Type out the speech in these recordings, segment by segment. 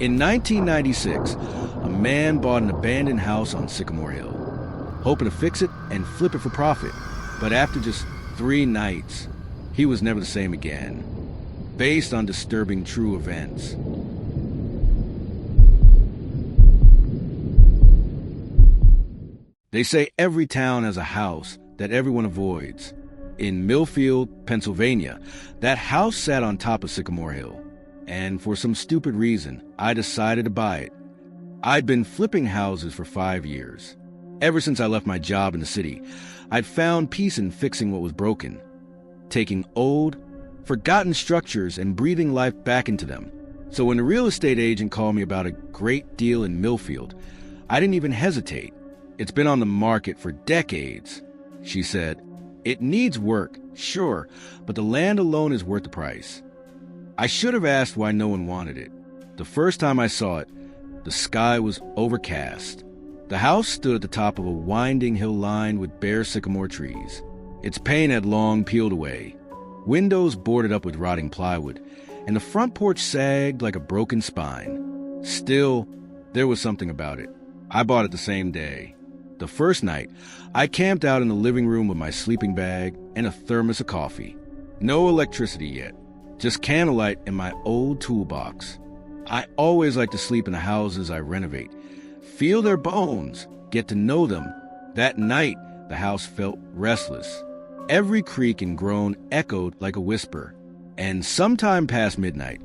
In 1996, a man bought an abandoned house on Sycamore Hill, hoping to fix it and flip it for profit. But after just 3 nights, he was never the same again, based on disturbing true events. They say every town has a house that everyone avoids. In Millfield, Pennsylvania, that house sat on top of Sycamore Hill, and for some stupid reason, I decided to buy it. I'd been flipping houses for 5 years. Ever since I left my job in the city, I'd found peace in fixing what was broken, taking old, forgotten structures and breathing life back into them. So when the real estate agent called me about a great deal in Millfield, I didn't even hesitate. It's been on the market for decades, she said. It needs work, sure, but the land alone is worth the price. I should have asked why no one wanted it. The first time I saw it, the sky was overcast. The house stood at the top of a winding hill lined with bare sycamore trees. Its paint had long peeled away, windows boarded up with rotting plywood, and the front porch sagged like a broken spine. Still, there was something about it. I bought it the same day. The first night, I camped out in the living room with my sleeping bag and a thermos of coffee. No electricity yet, just candlelight in my old toolbox. I always like to sleep in the houses I renovate. Feel their bones, get to know them. That night, the house felt restless. Every creak and groan echoed like a whisper. And sometime past midnight,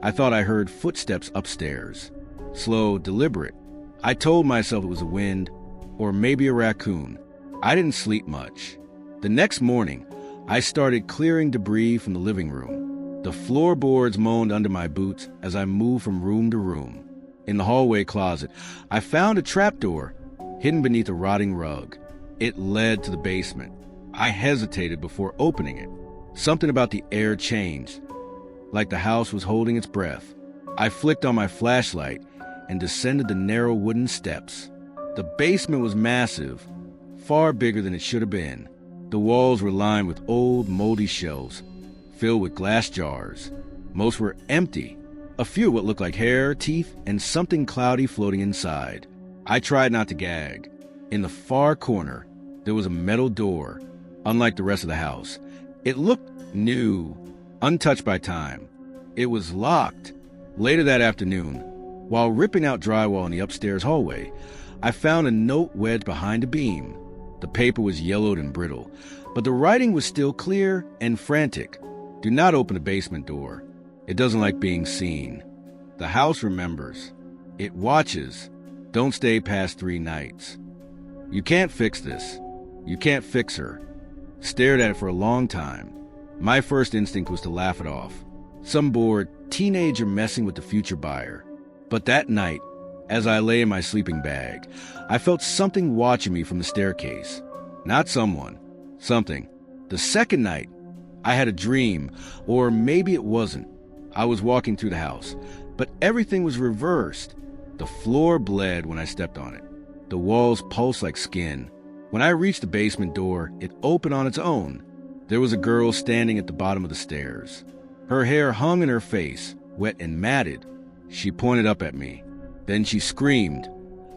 I thought I heard footsteps upstairs. Slow, deliberate. I told myself it was the wind, or maybe a raccoon. I didn't sleep much. The next morning, I started clearing debris from the living room. The floorboards moaned under my boots as I moved from room to room. In the hallway closet, I found a trapdoor hidden beneath a rotting rug. It led to the basement. I hesitated before opening it. Something about the air changed, like the house was holding its breath. I flicked on my flashlight and descended the narrow wooden steps. The basement was massive, far bigger than it should have been. The walls were lined with old, moldy shelves, filled with glass jars. Most were empty. A few what looked like hair, teeth, and something cloudy floating inside. I tried not to gag. In the far corner, there was a metal door, unlike the rest of the house. It looked new, untouched by time. It was locked. Later that afternoon, while ripping out drywall in the upstairs hallway, I found a note wedged behind a beam. The paper was yellowed and brittle, but the writing was still clear and frantic. Do not open the basement door. It doesn't like being seen. The house remembers. It watches. Don't stay past 3 nights. You can't fix this. You can't fix her. Stared at it for a long time. My first instinct was to laugh it off. Some bored teenager messing with the future buyer. But that night, as I lay in my sleeping bag, I felt something watching me from the staircase. Not someone. Something. The second night, I had a dream, or maybe it wasn't. I was walking through the house, but everything was reversed. The floor bled when I stepped on it. The walls pulsed like skin. When I reached the basement door, it opened on its own. There was a girl standing at the bottom of the stairs. Her hair hung in her face, wet and matted. She pointed up at me. Then she screamed,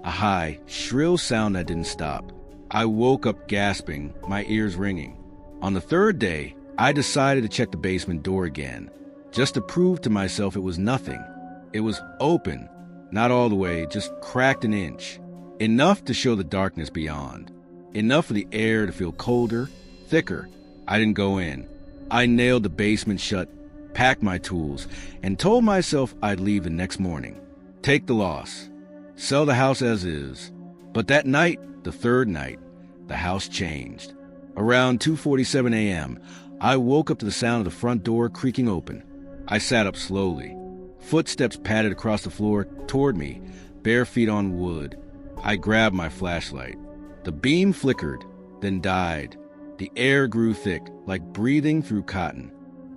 a high, shrill sound that didn't stop. I woke up gasping, my ears ringing. On the third day, I decided to check the basement door again, just to prove to myself it was nothing. It was open, not all the way, just cracked an inch. Enough to show the darkness beyond. Enough for the air to feel colder, thicker. I didn't go in. I nailed the basement shut, packed my tools, and told myself I'd leave the next morning. Take the loss. Sell the house as is. But that night, the third night, the house changed. Around 2:47 a.m., I woke up to the sound of the front door creaking open. I sat up slowly. Footsteps padded across the floor toward me, bare feet on wood. I grabbed my flashlight. The beam flickered, then died. The air grew thick, like breathing through cotton.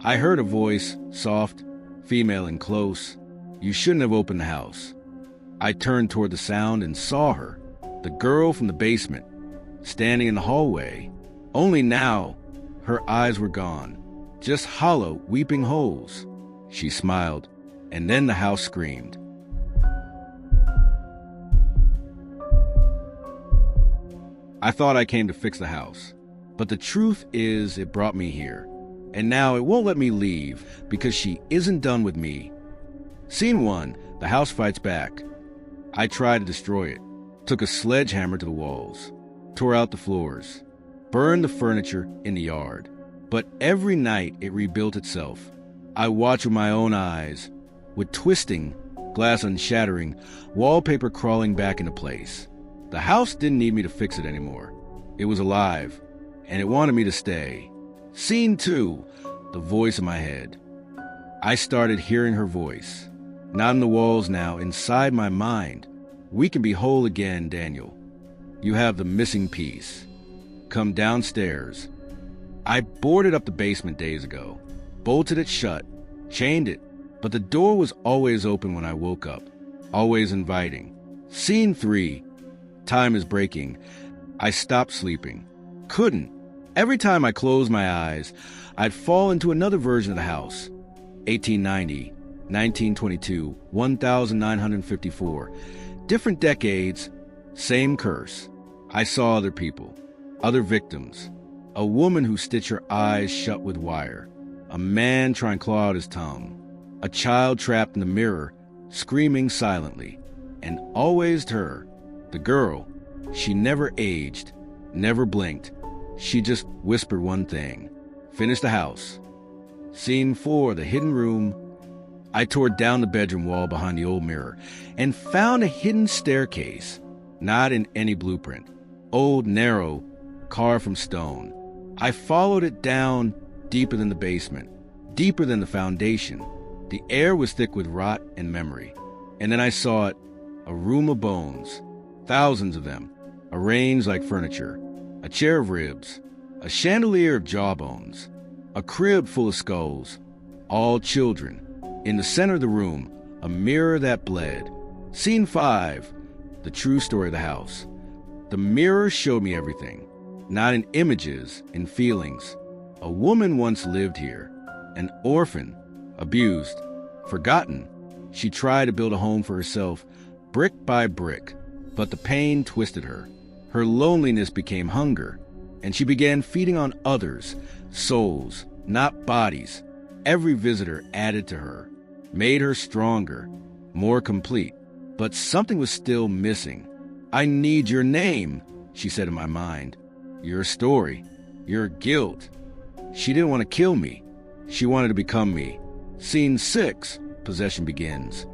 I heard a voice, soft, female and close. You shouldn't have opened the house. I turned toward the sound and saw her, the girl from the basement, standing in the hallway. Only now, her eyes were gone, just hollow, weeping holes. She smiled, and then the house screamed. I thought I came to fix the house. But the truth is it brought me here. And now it won't let me leave because she isn't done with me. Scene 1. The house fights back. I tried to destroy it. Took a sledgehammer to the walls. Tore out the floors. Burned the furniture in the yard. But every night it rebuilt itself. I watched with my own eyes, with twisting, glass unshattering, wallpaper crawling back into place. The house didn't need me to fix it anymore. It was alive, and it wanted me to stay. Scene 2. The voice in my head. I started hearing her voice. Not in the walls now, inside my mind. We can be whole again, Daniel. You have the missing piece. Come downstairs. I boarded up the basement days ago. Bolted it shut. Chained it. But the door was always open when I woke up. Always inviting. Scene 3. Time is breaking. I stopped sleeping. Couldn't. Every time I closed my eyes, I'd fall into another version of the house. 1890, 1922, 1954. Different decades, same curse. I saw other people, other victims. A woman who stitched her eyes shut with wire. A man trying to claw out his tongue. A child trapped in the mirror, screaming silently. And always her, the girl. She never aged, never blinked. She just whispered one thing. Finish the house. Scene 4, the hidden room. I tore down the bedroom wall behind the old mirror and found a hidden staircase, not in any blueprint. Old, narrow, carved from stone. I followed it down deeper than the basement, deeper than the foundation. The air was thick with rot and memory. And then I saw it, a room of bones, thousands of them, arranged like furniture. A chair of ribs, a chandelier of jawbones, a crib full of skulls, all children. In the center of the room, a mirror that bled. Scene 5, the true story of the house. The mirror showed me everything, not in images, in feelings. A woman once lived here, an orphan, abused, forgotten. She tried to build a home for herself, brick by brick, but the pain twisted her. Her loneliness became hunger, and she began feeding on others, souls, not bodies. Every visitor added to her, made her stronger, more complete. But something was still missing. I need your name, she said in my mind. Your story, your guilt. She didn't want to kill me. She wanted to become me. Scene 6, possession begins.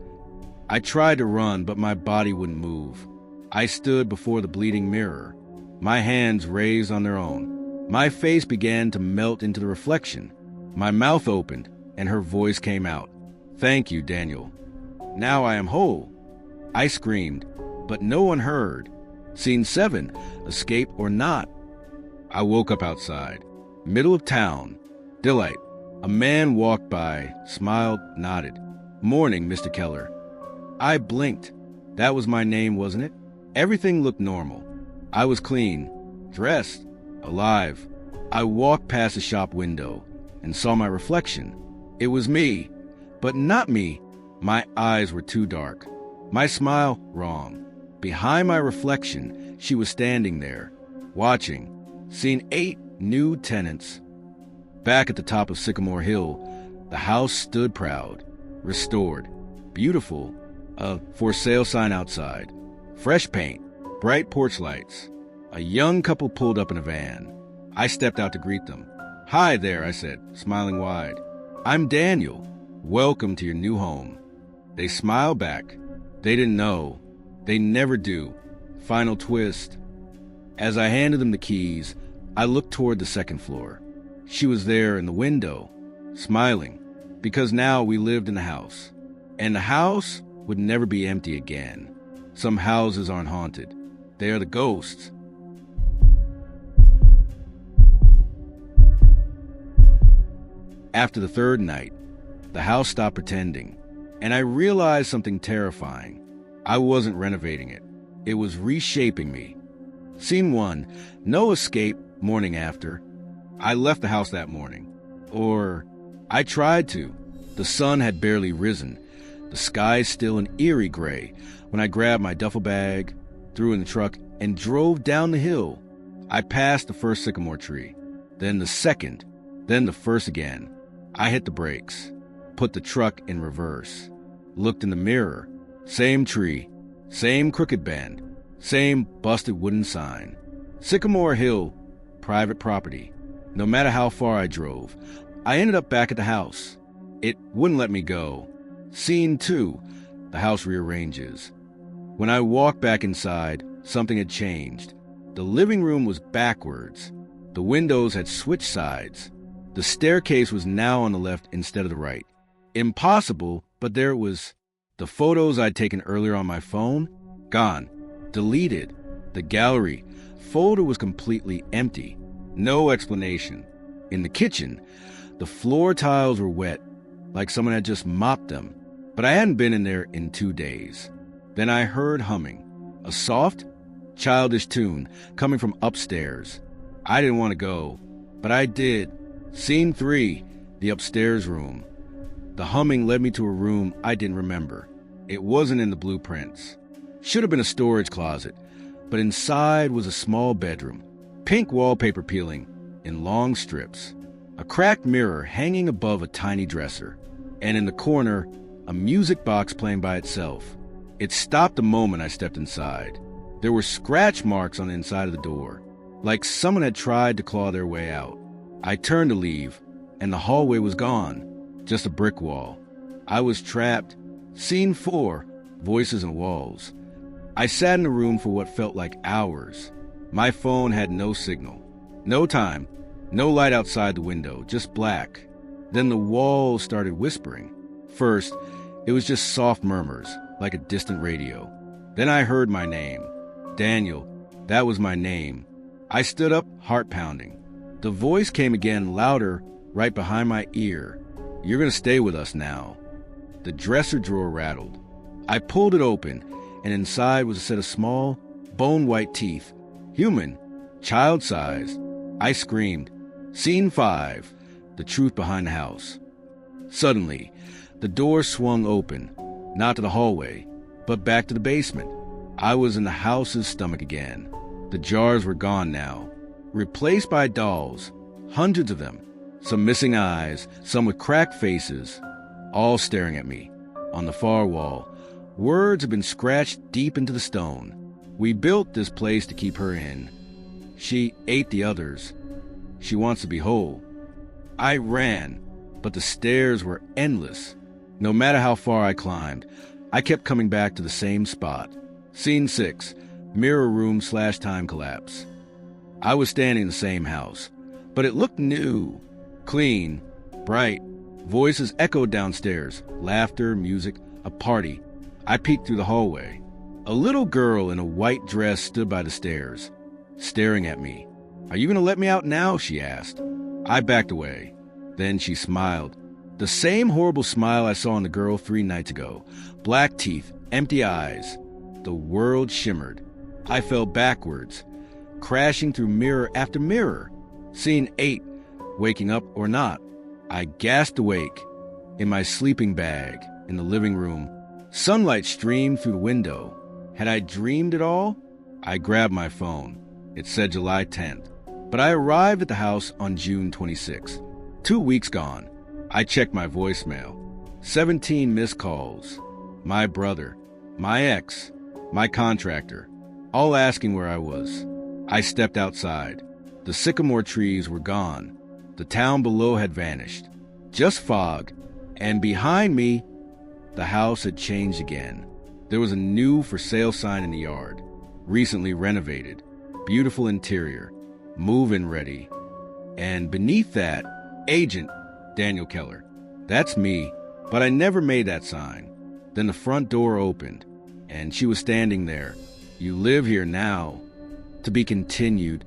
I tried to run, but my body wouldn't move. I stood before the bleeding mirror, my hands raised on their own. My face began to melt into the reflection. My mouth opened, and her voice came out. Thank you, Daniel. Now I am whole. I screamed, but no one heard. Scene 7, escape or not. I woke up outside, middle of town. Delight. A man walked by, smiled, nodded. Morning, Mr. Keller. I blinked. That was my name, wasn't it? Everything looked normal. I was clean, dressed, alive. I walked past the shop window and saw my reflection. It was me, but not me. My eyes were too dark. My smile, wrong. Behind my reflection, she was standing there, watching. Scene 8, new tenants. Back at the top of Sycamore Hill, the house stood proud, restored, beautiful, a for sale sign outside. Fresh paint, bright porch lights. A young couple pulled up in a van. I stepped out to greet them. Hi there, I said, smiling wide. I'm Daniel. Welcome to your new home. They smiled back. They didn't know. They never do. Final twist. As I handed them the keys, I looked toward the second floor. She was there in the window, smiling, because now we lived in the house. And the house would never be empty again. Some houses aren't haunted. They are the ghosts. After the third night, the house stopped pretending, and I realized something terrifying. I wasn't renovating it. It was reshaping me. Scene 1, no escape, morning after. I left the house that morning. Or, I tried to. The sun had barely risen. The sky still an eerie gray when I grabbed my duffel bag, threw it in the truck, and drove down the hill. I passed the first sycamore tree, then the second, then the first again. I hit the brakes, put the truck in reverse, looked in the mirror. Same tree, same crooked bend, same busted wooden sign. Sycamore Hill, private property. No matter how far I drove, I ended up back at the house. It wouldn't let me go. Scene 2, the house rearranges. When I walked back inside, something had changed. The living room was backwards. The windows had switched sides. The staircase was now on the left instead of the right. Impossible, but there it was. The photos I'd taken earlier on my phone, gone. Deleted. The gallery folder was completely empty. No explanation. In the kitchen, the floor tiles were wet, like someone had just mopped them. But I hadn't been in there in 2 days. Then I heard humming. A soft, childish tune coming from upstairs. I didn't want to go, but I did. Scene 3, the upstairs room. The humming led me to a room I didn't remember. It wasn't in the blueprints. Should have been a storage closet, but inside was a small bedroom. Pink wallpaper peeling in long strips. A cracked mirror hanging above a tiny dresser. And in the corner, a music box playing by itself. It stopped the moment I stepped inside. There were scratch marks on the inside of the door, like someone had tried to claw their way out. I turned to leave, and the hallway was gone. Just a brick wall. I was trapped. Scene 4, voices and walls. I sat in the room for what felt like hours. My phone had no signal. No time. No light outside the window, just black. Then the walls started whispering. First, it was just soft murmurs, like a distant radio. Then I heard my name. Daniel. That was my name. I stood up, heart pounding. The voice came again, louder, right behind my ear. You're gonna stay with us now. The dresser drawer rattled. I pulled it open, and inside was a set of small, bone-white teeth. Human. Child-sized. I screamed. Scene 5. The truth behind the house. Suddenly, the door swung open, not to the hallway, but back to the basement. I was in the house's stomach again. The jars were gone now, replaced by dolls, hundreds of them, some missing eyes, some with cracked faces, all staring at me. On the far wall, words had been scratched deep into the stone. We built this place to keep her in. She ate the others. She wants to be whole. I ran, but the stairs were endless. No matter how far I climbed, I kept coming back to the same spot. Scene 6, mirror room / time collapse. I was standing in the same house, but it looked new, clean, bright. Voices echoed downstairs, laughter, music, a party. I peeked through the hallway. A little girl in a white dress stood by the stairs, staring at me. Are you going to let me out now? She asked. I backed away. Then she smiled. The same horrible smile I saw on the girl 3 nights ago. Black teeth, empty eyes. The world shimmered. I fell backwards, crashing through mirror after mirror. Scene 8, waking up or not. I gasped awake, in my sleeping bag, in the living room. Sunlight streamed through the window. Had I dreamed it all? I grabbed my phone. It said July 10th. But I arrived at the house on June 26th. 2 weeks gone. I checked my voicemail. 17 missed calls. My brother, my ex, my contractor, all asking where I was. I stepped outside. The sycamore trees were gone. The town below had vanished. Just fog. And behind me, the house had changed again. There was a new for sale sign in the yard. Recently renovated. Beautiful interior. Move-in ready. And beneath that, Agent Daniel Keller. That's me, but I never made that sign. Then the front door opened, and she was standing there. You live here now. To be continued.